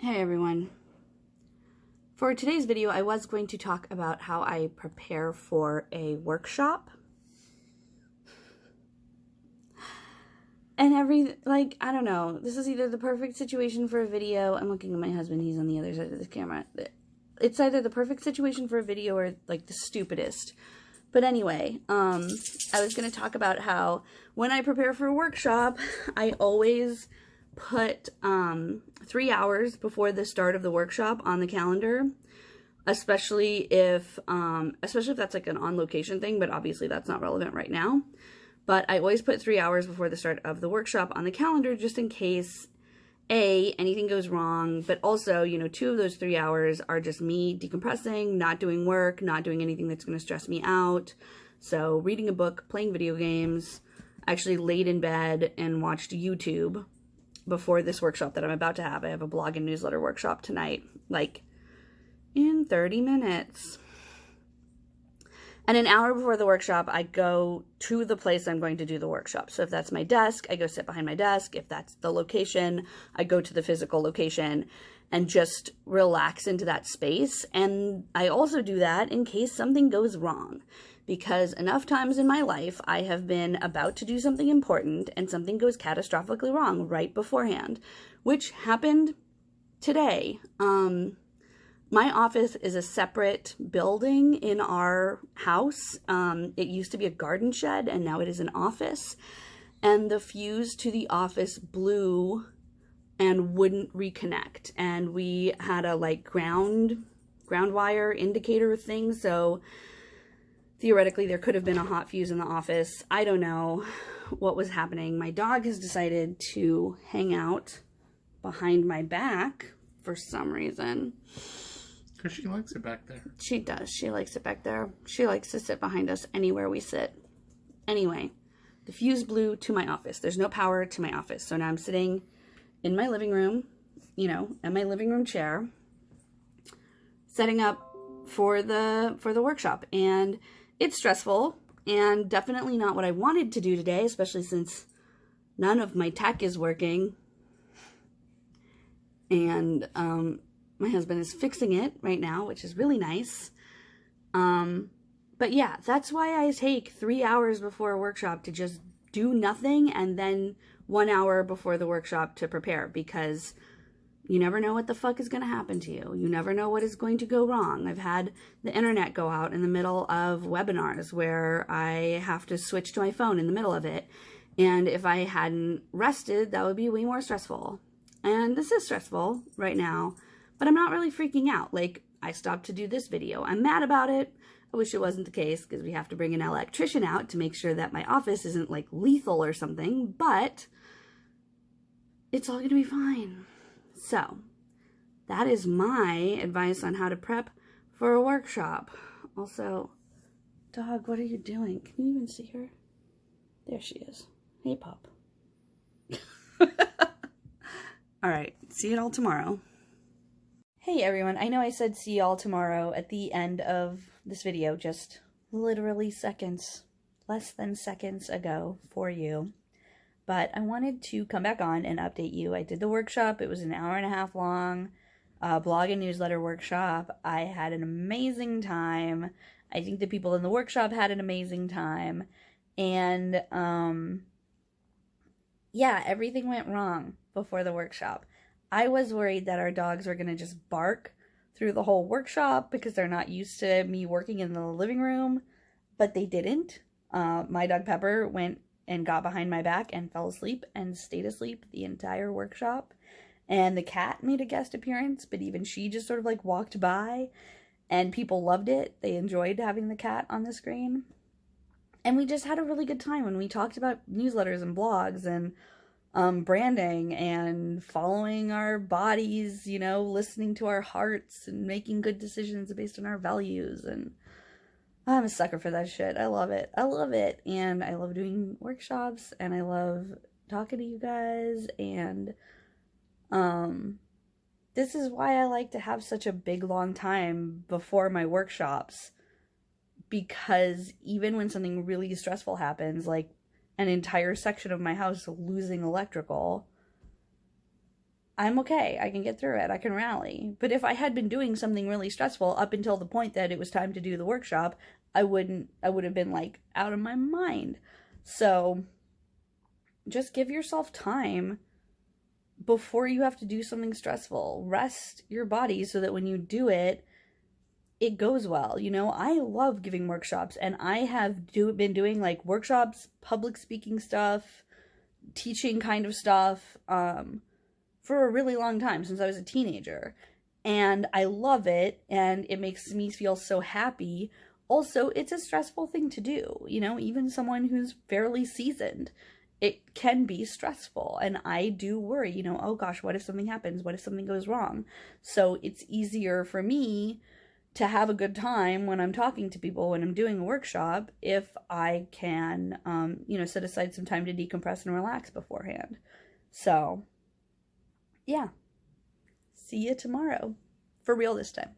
Hey everyone. For today's video, I was going to talk about how I prepare for a workshop. And I don't know, this is either the perfect situation for a video. I'm looking at my husband, he's on the other side of the camera. It's either the perfect situation for a video or like the stupidest. But anyway, I was going to talk about how when I prepare for a workshop, I always put 3 hours before the start of the workshop on the calendar, especially if that's like an on-location thing, but obviously that's not relevant right now. But I always put 3 hours before the start of the workshop on the calendar just in case anything goes wrong, but also, 2 of those 3 hours are just me decompressing, not doing work, not doing anything that's going to stress me out. So reading a book, playing video games, actually laid in bed and watched YouTube before this workshop that I'm about to have. I have a blog and newsletter workshop tonight, like in 30 minutes. And an hour before the workshop, I go to the place I'm going to do the workshop. So if that's my desk, I go sit behind my desk. If that's the location, I go to the physical location and just relax into that space. And I also do that in case something goes wrong, because enough times in my life, I have been about to do something important and something goes catastrophically wrong right beforehand, which happened today. My office is a separate building in our house. It used to be a garden shed and now it is an office. And the fuse to the office blew and wouldn't reconnect. And we had a like ground wire indicator thing. So theoretically there could have been a hot fuse in the office. I don't know what was happening. My dog has decided to hang out behind my back for some reason. Because she likes it back there. She does. She likes it back there. She likes to sit behind us anywhere we sit. Anyway, the fuse blew to my office. There's no power to my office. So now I'm sitting in my living room, at my living room chair, setting up for the workshop. And it's stressful and definitely not what I wanted to do today, especially since none of my tech is working. And, my husband is fixing it right now, which is really nice. But yeah, that's why I take 3 hours before a workshop to just do nothing, and then 1 hour before the workshop to prepare, because you never know what the fuck is going to happen to you. You never know what is going to go wrong. I've had the internet go out in the middle of webinars where I have to switch to my phone in the middle of it. And if I hadn't rested, that would be way more stressful. And this is stressful right now. But I'm not really freaking out. Like, I stopped to do this video. I'm mad about it. I wish it wasn't the case because we have to bring an electrician out to make sure that my office isn't like lethal or something, but it's all going to be fine. So that is my advice on how to prep for a workshop. Also, dog, what are you doing? Can you even see her? There she is. Hey, pup. All right. See you all tomorrow. Hey everyone, I know I said see y'all tomorrow at the end of this video, just literally seconds, less than seconds ago for you. But I wanted to come back on and update you. I did the workshop. It was an hour and a half long, blog and newsletter workshop. I had an amazing time. I think the people in the workshop had an amazing time. And yeah, everything went wrong before the workshop. I was worried that our dogs were going to just bark through the whole workshop because they're not used to me working in the living room, but they didn't. My dog Pepper went and got behind my back and fell asleep and stayed asleep the entire workshop. And the cat made a guest appearance, but even she just sort of like walked by, and people loved it. They enjoyed having the cat on the screen. And we just had a really good time when we talked about newsletters and blogs and branding and following our bodies, listening to our hearts and making good decisions based on our values. And I'm a sucker for that shit. I love it. I love it. And I love doing workshops, and I love talking to you guys. And this is why I like to have such a big, long time before my workshops, because even when something really stressful happens, like an entire section of my house losing electrical, I'm okay. I can get through it. I can rally. But if I had been doing something really stressful up until the point that it was time to do the workshop, I would have been like out of my mind. So just give yourself time before you have to do something stressful. Rest your body so that when you do it, it goes well. You know, I love giving workshops, and I have been doing like workshops, public speaking stuff, teaching kind of stuff, for a really long time, since I was a teenager. And I love it, and it makes me feel so happy. Also, it's a stressful thing to do, you know, even someone who's fairly seasoned, it can be stressful. And I do worry, you know, oh gosh, what if something happens? What if something goes wrong? So it's easier for me to have a good time when I'm talking to people, when I'm doing a workshop, if I can, you know, set aside some time to decompress and relax beforehand. So, yeah. See you tomorrow. For real this time.